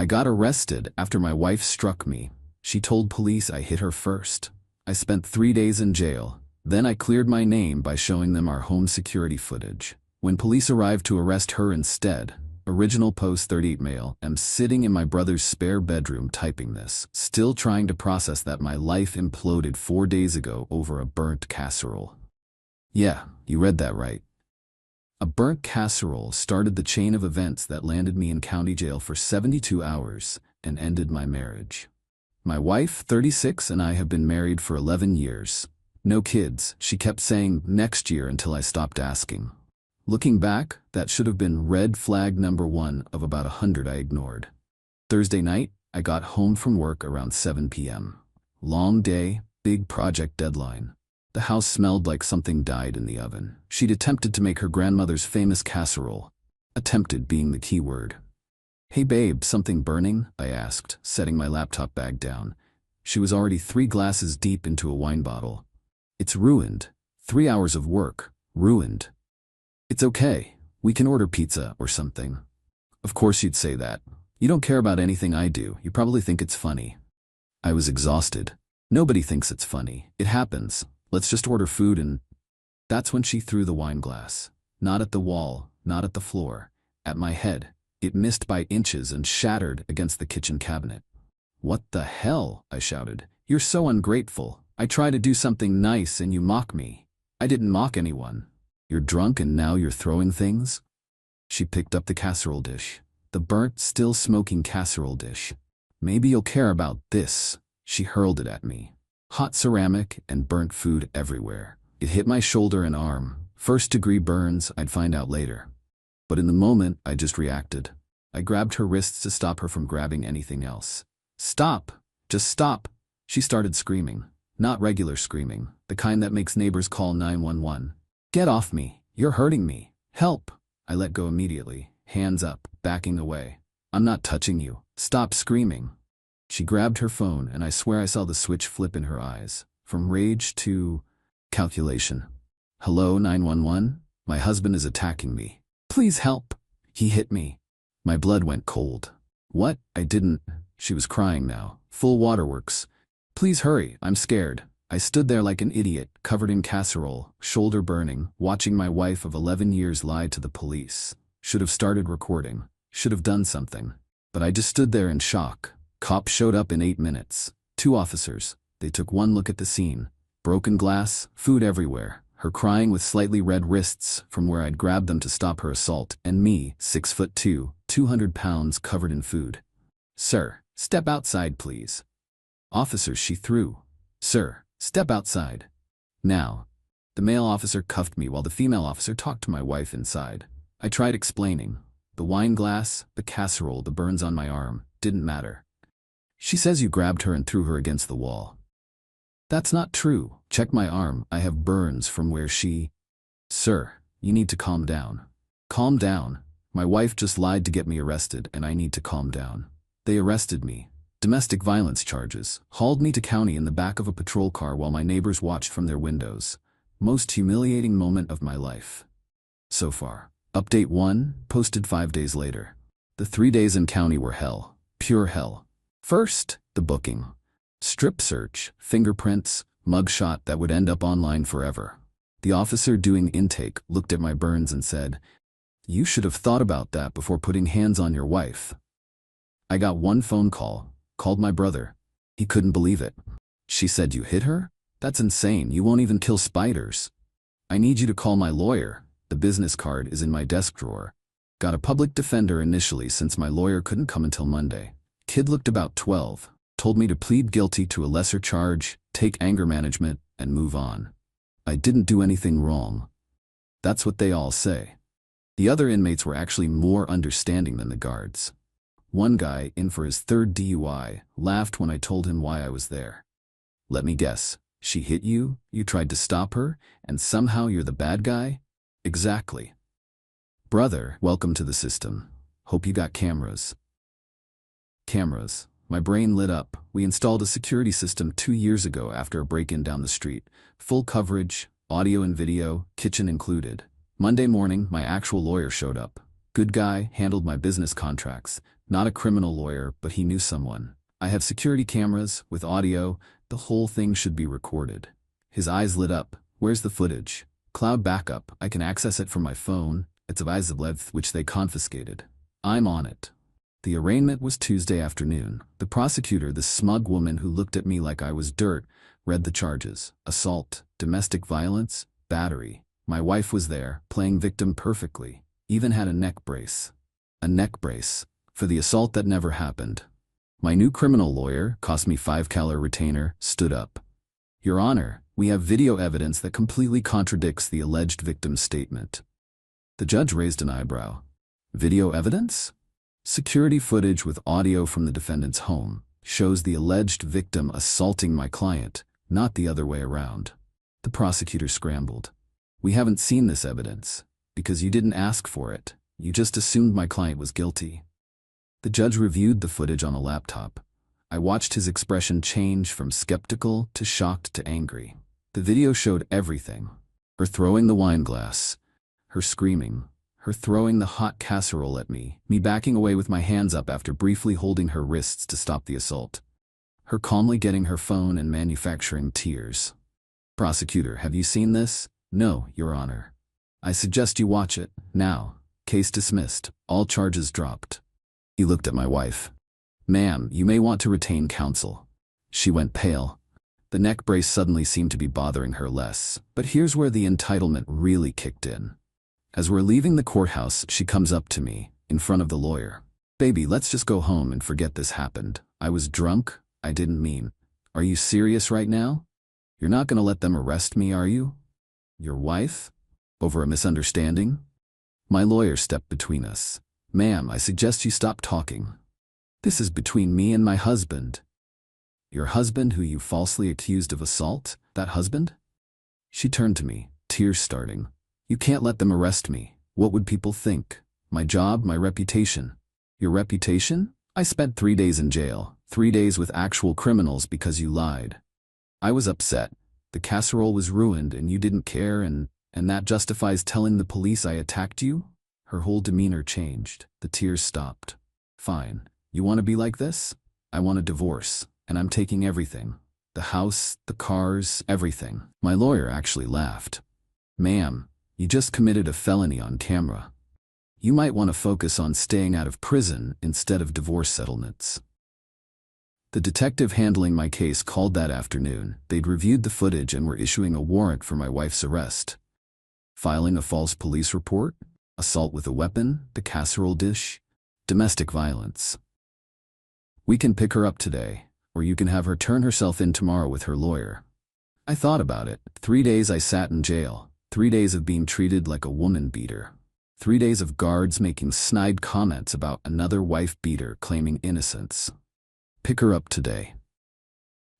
I got arrested after my wife struck me. She told police I hit her first. I spent 3 days in jail. Then I cleared my name by showing them our home security footage. When police arrived to arrest her instead, original post 38 mail, am sitting in my brother's spare bedroom typing this, still trying to process that my life imploded 4 days ago over a burnt casserole. Yeah, you read that right. A burnt casserole started the chain of events that landed me in county jail for 72 hours and ended my marriage. My wife, 36, and I have been married for 11 years. No kids, she kept saying next year until I stopped asking. Looking back, that should have been red flag number 1 of about 100 I ignored. Thursday night, I got home from work around 7 p.m. Long day, big project deadline. The house smelled like something died in the oven. She'd attempted to make her grandmother's famous casserole. Attempted being the key word. "Hey babe, something burning?" I asked, setting my laptop bag down. She was already 3 glasses deep into a wine bottle. "It's ruined. 3 hours of work. Ruined." "It's okay. We can order pizza or something." Of course you'd say that. You don't care about anything I do. You probably think it's funny. I was exhausted. Nobody thinks it's funny. It happens. Let's just order food and... That's when she threw the wine glass. Not at the wall, not at the floor. At my head. It missed by inches and shattered against the kitchen cabinet. "What the hell?" I shouted. "You're so ungrateful. I try to do something nice and you mock me." "I didn't mock anyone." "You're drunk and now you're throwing things?" She picked up the casserole dish. The burnt, still smoking casserole dish. "Maybe you'll care about this." She hurled it at me. Hot ceramic and burnt food everywhere. It hit my shoulder and arm. First-degree burns, I'd find out later. But in the moment, I just reacted. I grabbed her wrists to stop her from grabbing anything else. "Stop! Just stop!" She started screaming. Not regular screaming, the kind that makes neighbors call 911. "Get off me! You're hurting me! Help!" I let go immediately, hands up, backing away. "I'm not touching you. Stop screaming." She grabbed her phone and I swear I saw the switch flip in her eyes. From rage to calculation. "Hello, 911? My husband is attacking me. Please help. He hit me." My blood went cold. "What? I didn't..." She was crying now. Full waterworks. "Please hurry, I'm scared." I stood there like an idiot, covered in casserole, shoulder burning, watching my wife of 11 years lie to the police. Should have started recording. Should have done something. But I just stood there in shock. Cops showed up in 8 minutes. 2 officers. They took one look at the scene. Broken glass, food everywhere. Her crying with slightly red wrists from where I'd grabbed them to stop her assault, and me, 6'2", 200 pounds covered in food. "Sir, step outside please." "Officers," she threw. "Sir, step outside. Now." The male officer cuffed me while the female officer talked to my wife inside. I tried explaining. The wine glass, the casserole, the burns on my arm, didn't matter. "She says you grabbed her and threw her against the wall." "That's not true. Check my arm. I have burns from where she..." "Sir, you need to calm down." "Calm down? My wife just lied to get me arrested and I need to calm down." They arrested me. Domestic violence charges. Hauled me to county in the back of a patrol car while my neighbors watched from their windows. Most humiliating moment of my life. So far. Update 1, posted 5 days later. The 3 days in county were hell. Pure hell. First, the booking. Strip search, fingerprints, mugshot that would end up online forever. The officer doing intake looked at my burns and said, "You should have thought about that before putting hands on your wife." I got one phone call, called my brother. He couldn't believe it. "She said you hit her? That's insane. You won't even kill spiders." "I need you to call my lawyer. The business card is in my desk drawer." Got a public defender initially since my lawyer couldn't come until Monday. Kid looked about 12, told me to plead guilty to a lesser charge, take anger management, and move on. I didn't do anything wrong. That's what they all say. The other inmates were actually more understanding than the guards. One guy, in for his 3rd DUI, laughed when I told him why I was there. "Let me guess. She hit you, you tried to stop her, and somehow you're the bad guy?" "Exactly." "Brother, welcome to the system. Hope you got cameras." Cameras. My brain lit up. We installed a security system 2 years ago after a break-in down the street. Full coverage, audio and video, kitchen included. Monday morning, my actual lawyer showed up. Good guy, handled my business contracts. Not a criminal lawyer, but he knew someone. I have security cameras, with audio, the whole thing should be recorded. His eyes lit up. Where's the footage? Cloud backup, I can access it from my phone. It's a Vizablev which they confiscated. I'm on it. The arraignment was Tuesday afternoon. The prosecutor, the smug woman who looked at me like I was dirt, read the charges. Assault, domestic violence, battery. My wife was there, playing victim perfectly. Even had a neck brace. A neck brace. For the assault that never happened. My new criminal lawyer, cost me $5 retainer, stood up. Your Honor, we have video evidence that completely contradicts the alleged victim's statement. The judge raised an eyebrow. Video evidence? Security footage with audio from the defendant's home shows the alleged victim assaulting my client, not the other way around. The prosecutor scrambled. We haven't seen this evidence, because you didn't ask for it. You just assumed my client was guilty. The judge reviewed the footage on a laptop. I watched his expression change from skeptical to shocked to angry. The video showed everything. Her throwing the wine glass, her screaming, her throwing the hot casserole at me backing away with my hands up after briefly holding her wrists to stop the assault, her calmly getting her phone and manufacturing tears. Prosecutor, have you seen this? No, Your Honor. I suggest you watch it, now. Case dismissed, all charges dropped. He looked at my wife. Ma'am, you may want to retain counsel. She went pale. The neck brace suddenly seemed to be bothering her less, but here's where the entitlement really kicked in. As we're leaving the courthouse, she comes up to me, in front of the lawyer. Baby, let's just go home and forget this happened. I was drunk, I didn't mean. Are you serious right now? You're not gonna let them arrest me, are you? Your wife? Over a misunderstanding? My lawyer stepped between us. Ma'am, I suggest you stop talking. This is between me and my husband. Your husband who you falsely accused of assault? That husband? She turned to me, tears starting. You can't let them arrest me. What would people think? My job, my reputation. Your reputation? I spent 3 days in jail, 3 days with actual criminals because you lied. I was upset. The casserole was ruined and you didn't care and that justifies telling the police I attacked you? Her whole demeanor changed. The tears stopped. Fine. You want to be like this? I want a divorce, and I'm taking everything. The house, the cars, everything. My lawyer actually laughed. Ma'am, you just committed a felony on camera. You might want to focus on staying out of prison instead of divorce settlements. The detective handling my case called that afternoon. They'd reviewed the footage and were issuing a warrant for my wife's arrest. Filing a false police report, assault with a weapon, the casserole dish, domestic violence. We can pick her up today, or you can have her turn herself in tomorrow with her lawyer. I thought about it. 3 days I sat in jail. 3 days of being treated like a woman beater. 3 days of guards making snide comments about another wife beater claiming innocence. Pick her up today.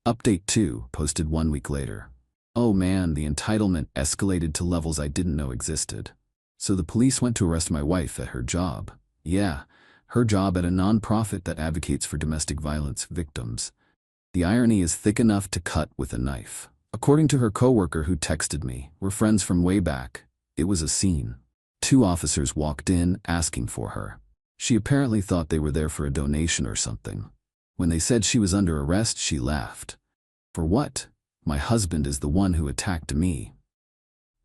Update 2, posted 1 week later. Oh man, the entitlement escalated to levels I didn't know existed. So the police went to arrest my wife at her job. Yeah, her job at a non-profit that advocates for domestic violence victims. The irony is thick enough to cut with a knife. According to her coworker who texted me, we're friends from way back. It was a scene. 2 officers walked in, asking for her. She apparently thought they were there for a donation or something. When they said she was under arrest, she laughed. For what? My husband is the one who attacked me.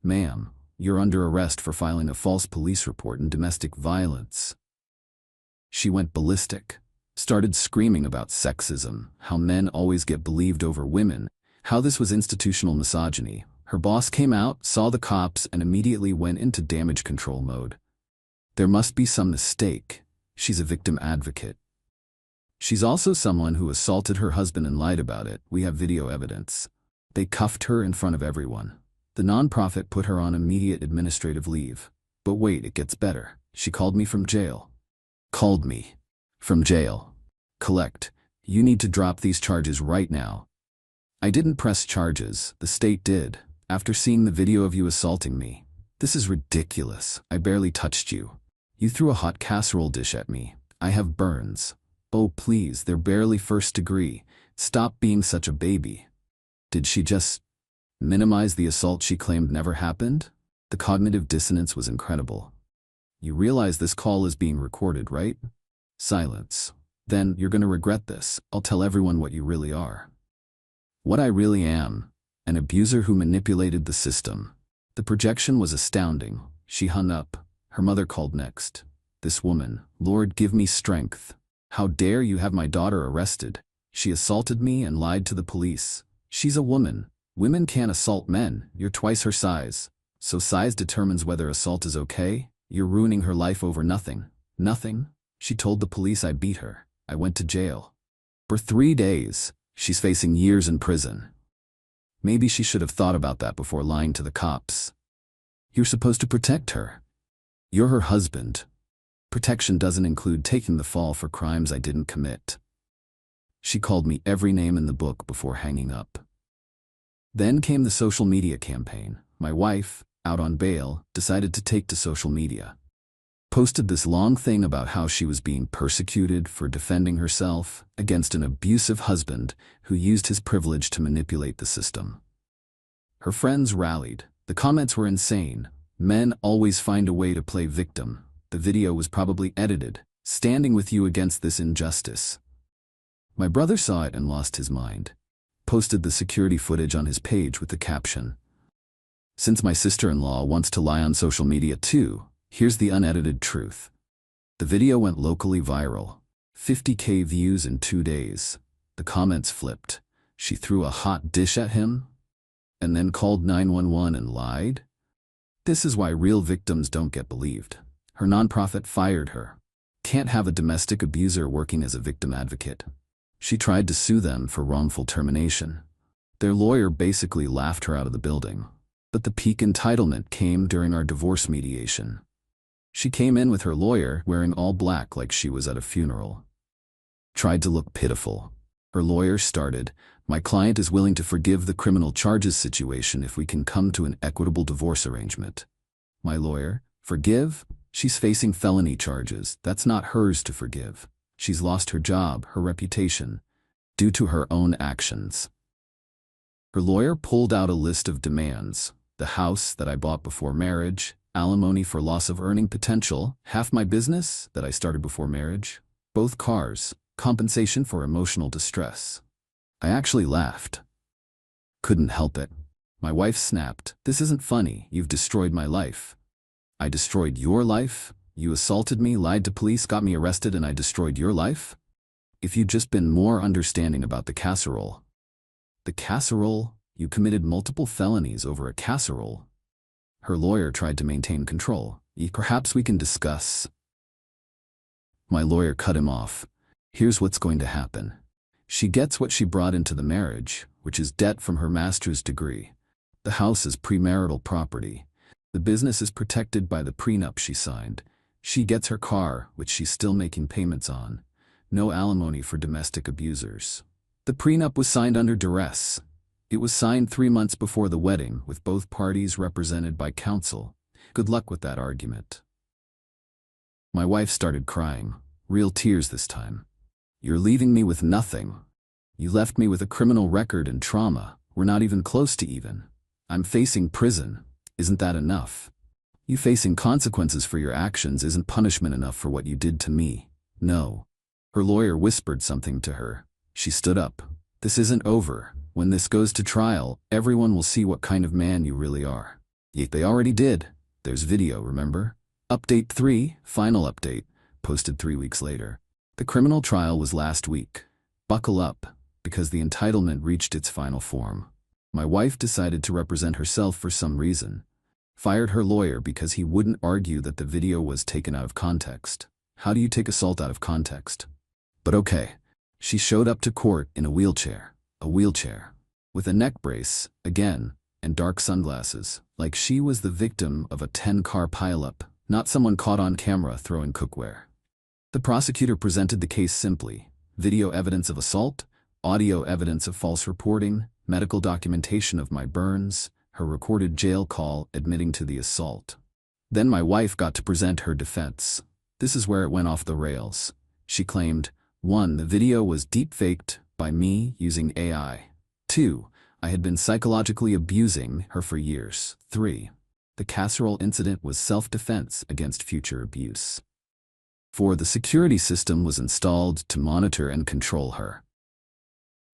Ma'am, you're under arrest for filing a false police report in domestic violence. She went ballistic. Started screaming about sexism, how men always get believed over women, how this was institutional misogyny. Her boss came out, saw the cops, and immediately went into damage control mode. There must be some mistake. She's a victim advocate. She's also someone who assaulted her husband and lied about it. We have video evidence. They cuffed her in front of everyone. The nonprofit put her on immediate administrative leave. But wait, it gets better. She called me from jail. Called me. From jail. Collect. You need to drop these charges right now. I didn't press charges, the state did, after seeing the video of you assaulting me. This is ridiculous. I barely touched you. You threw a hot casserole dish at me. I have burns. Oh please, they're barely first degree. Stop being such a baby. Did she just minimize the assault she claimed never happened? The cognitive dissonance was incredible. You realize this call is being recorded, right? Silence. Then, you're gonna regret this. I'll tell everyone what you really are. What I really am. An abuser who manipulated the system. The projection was astounding. She hung up. Her mother called next. This woman, Lord, give me strength. How dare you have my daughter arrested? She assaulted me and lied to the police. She's a woman. Women can't assault men. You're twice her size. So size determines whether assault is okay? You're ruining her life over nothing. Nothing? She told the police I beat her. I went to jail. For 3 days. She's facing years in prison. Maybe she should have thought about that before lying to the cops. You're supposed to protect her. You're her husband. Protection doesn't include taking the fall for crimes I didn't commit. She called me every name in the book before hanging up. Then came the social media campaign. My wife, out on bail, decided to take to social media. Posted this long thing about how she was being persecuted for defending herself against an abusive husband who used his privilege to manipulate the system. Her friends rallied. The comments were insane. Men always find a way to play victim. The video was probably edited, standing with you against this injustice. My brother saw it and lost his mind. Posted the security footage on his page with the caption, "Since my sister-in-law wants to lie on social media too, here's the unedited truth." The video went locally viral. 50K views in 2 days. The comments flipped. She threw a hot dish at him and then called 911 and lied? This is why real victims don't get believed. Her nonprofit fired her. Can't have a domestic abuser working as a victim advocate. She tried to sue them for wrongful termination. Their lawyer basically laughed her out of the building. But the peak entitlement came during our divorce mediation. She came in with her lawyer wearing all black like she was at a funeral. Tried to look pitiful. Her lawyer started, "My client is willing to forgive the criminal charges situation if we can come to an equitable divorce arrangement." My lawyer, "Forgive? She's facing felony charges. That's not hers to forgive. She's lost her job, her reputation, due to her own actions." Her lawyer pulled out a list of demands. The house that I bought before marriage, alimony for loss of earning potential, half my business that I started before marriage, both cars, compensation for emotional distress. I actually laughed. Couldn't help it. My wife snapped, "This isn't funny. You've destroyed my life." I destroyed your life? You assaulted me, lied to police, got me arrested, and I destroyed your life? If you'd just been more understanding about the casserole. The casserole? You committed multiple felonies over a casserole. Her lawyer tried to maintain control. "Perhaps we can discuss." My lawyer cut him off. "Here's what's going to happen. She gets what she brought into the marriage, which is debt from her master's degree. The house is premarital property. The business is protected by the prenup she signed. She gets her car, which she's still making payments on. No alimony for domestic abusers. The prenup was signed under duress. It was signed 3 months before the wedding, with both parties represented by counsel. Good luck with that argument." My wife started crying. Real tears this time. "You're leaving me with nothing. You left me with a criminal record and trauma. We're not even close to even. I'm facing prison. Isn't that enough? You facing consequences for your actions isn't punishment enough for what you did to me. No." Her lawyer whispered something to her. She stood up. "This isn't over. When this goes to trial, everyone will see what kind of man you really are." Yet they already did. There's video, remember? Update 3, final update, posted 3 weeks later. The criminal trial was last week. Buckle up, because the entitlement reached its final form. My wife decided to represent herself for some reason. Fired her lawyer because he wouldn't argue that the video was taken out of context. How do you take assault out of context? But okay. She showed up to court in a wheelchair, with a neck brace, again, and dark sunglasses, like she was the victim of a 10-car pileup, not someone caught on camera throwing cookware. The prosecutor presented the case simply: video evidence of assault, audio evidence of false reporting, medical documentation of my burns, her recorded jail call admitting to the assault. Then my wife got to present her defense. This is where it went off the rails. She claimed, 1. The video was deep-faked by me using AI. 2. I had been psychologically abusing her for years. 3. The casserole incident was self-defense against future abuse. For the security system was installed to monitor and control her.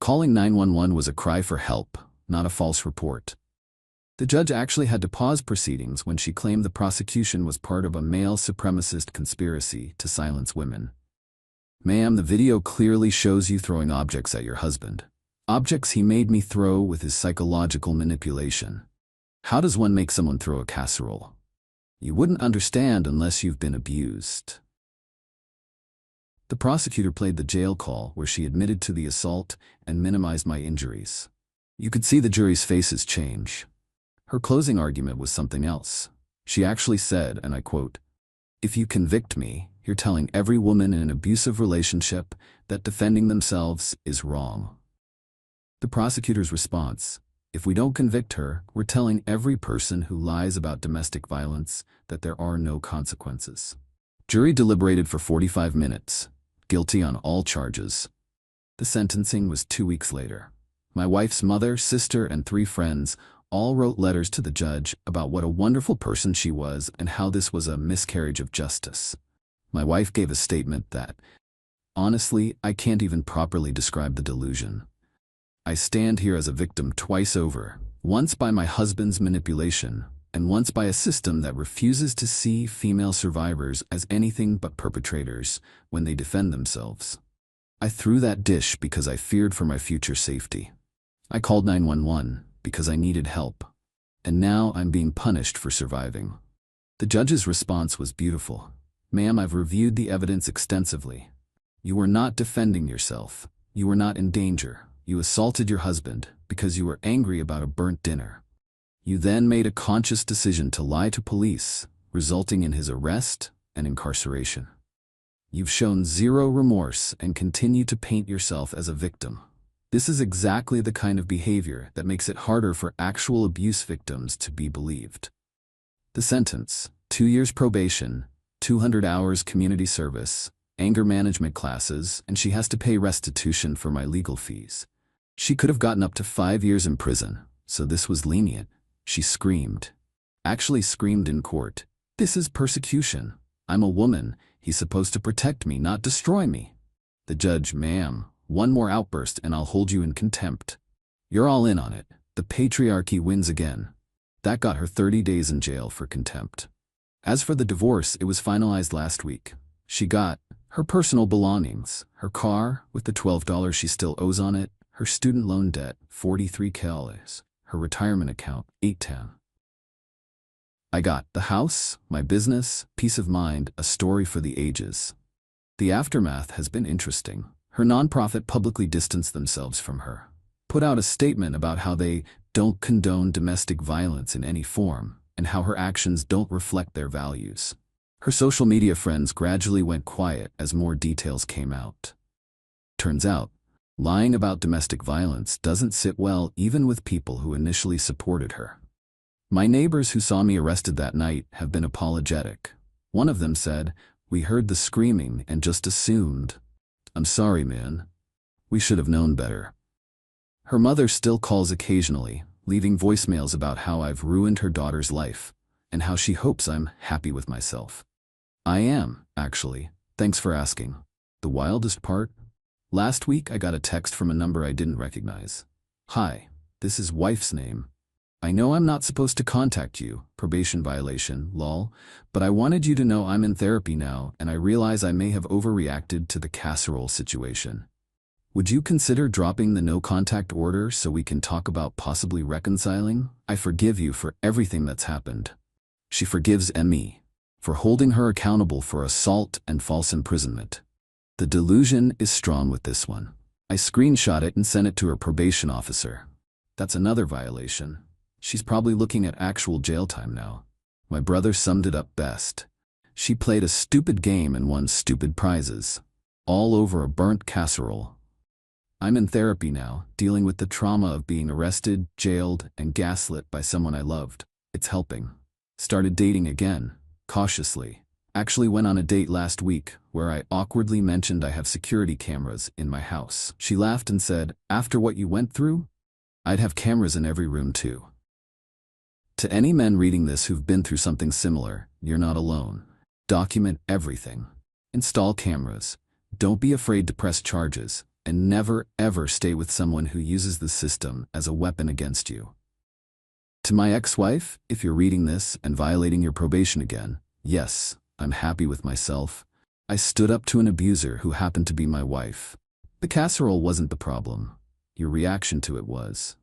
Calling 911 was a cry for help, not a false report. The judge actually had to pause proceedings when she claimed the prosecution was part of a male supremacist conspiracy to silence women. "Ma'am, the video clearly shows you throwing objects at your husband. Objects he made me throw with his psychological manipulation. How does one make someone throw a casserole? You wouldn't understand unless you've been abused." The prosecutor played the jail call where she admitted to the assault and minimized my injuries. You could see the jury's faces change. Her closing argument was something else. She actually said, and I quote, "If you convict me, you're telling every woman in an abusive relationship that defending themselves is wrong." The prosecutor's response: "If we don't convict her, we're telling every person who lies about domestic violence that there are no consequences." Jury deliberated for 45 minutes, guilty on all charges. The sentencing was 2 weeks later. My wife's mother, sister, and 3 friends all wrote letters to the judge about what a wonderful person she was and how this was a miscarriage of justice. My wife gave a statement that, "Honestly, I can't even properly describe the delusion. I stand here as a victim twice over, once by my husband's manipulation, and once by a system that refuses to see female survivors as anything but perpetrators when they defend themselves. I threw that dish because I feared for my future safety. I called 911 because I needed help. And now I'm being punished for surviving." The judge's response was beautiful. "Ma'am, I've reviewed the evidence extensively. You were not defending yourself. You were not in danger. You assaulted your husband because you were angry about a burnt dinner. You then made a conscious decision to lie to police, resulting in his arrest and incarceration. You've shown zero remorse and continue to paint yourself as a victim. This is exactly the kind of behavior that makes it harder for actual abuse victims to be believed." The sentence: 2 years probation, 200 hours community service, anger management classes, and she has to pay restitution for my legal fees. She could have gotten up to 5 years in prison, so this was lenient. She screamed. Actually screamed in court, "This is persecution. I'm a woman. He's supposed to protect me, not destroy me." The judge: "Ma'am, one more outburst and I'll hold you in contempt. You're all in on it. The patriarchy wins again." That got her 30 days in jail for contempt. As for the divorce, it was finalized last week. She got her personal belongings, her car with the $12 she still owes on it, her student loan debt, $43,000, her retirement account, $810. I got the house, my business, peace of mind, a story for the ages. The aftermath has been interesting. Her nonprofit publicly distanced themselves from her, put out a statement about how they don't condone domestic violence in any form, and how her actions don't reflect their values. Her social media friends gradually went quiet as more details came out. Turns out, lying about domestic violence doesn't sit well even with people who initially supported her. My neighbors who saw me arrested that night have been apologetic. One of them said, "We heard the screaming and just assumed. I'm sorry, man. We should have known better." Her mother still calls occasionally, leaving voicemails about how I've ruined her daughter's life, and how she hopes I'm happy with myself. I am, actually. Thanks for asking. The wildest part? Last week I got a text from a number I didn't recognize. "Hi, this is wife's name. I know I'm not supposed to contact you, probation violation, lol, but I wanted you to know I'm in therapy now and I realize I may have overreacted to the casserole situation. Would you consider dropping the no contact order so we can talk about possibly reconciling? I forgive you for everything that's happened." She forgives me for holding her accountable for assault and false imprisonment. The delusion is strong with this one. I screenshot it and sent it to her probation officer. That's another violation. She's probably looking at actual jail time now. My brother summed it up best. She played a stupid game and won stupid prizes. All over a burnt casserole. I'm in therapy now, dealing with the trauma of being arrested, jailed, and gaslit by someone I loved. It's helping. Started dating again, cautiously. Actually went on a date last week where I awkwardly mentioned I have security cameras in my house. She laughed and said, "After what you went through, I'd have cameras in every room too." To any men reading this who've been through something similar, you're not alone. Document everything. Install cameras. Don't be afraid to press charges, and never ever stay with someone who uses the system as a weapon against you. To my ex-wife, if you're reading this and violating your probation again, yes, I'm happy with myself. I stood up to an abuser who happened to be my wife. The casserole wasn't the problem. Your reaction to it was.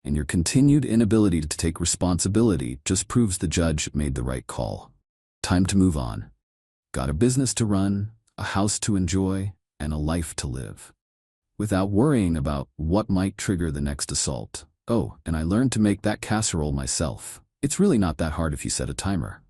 And your continued inability to take responsibility just proves the judge made the right call. Time to move on. Got a business to run, a house to enjoy, and a life to live, without worrying about what might trigger the next assault. Oh, and I learned to make that casserole myself. It's really not that hard if you set a timer.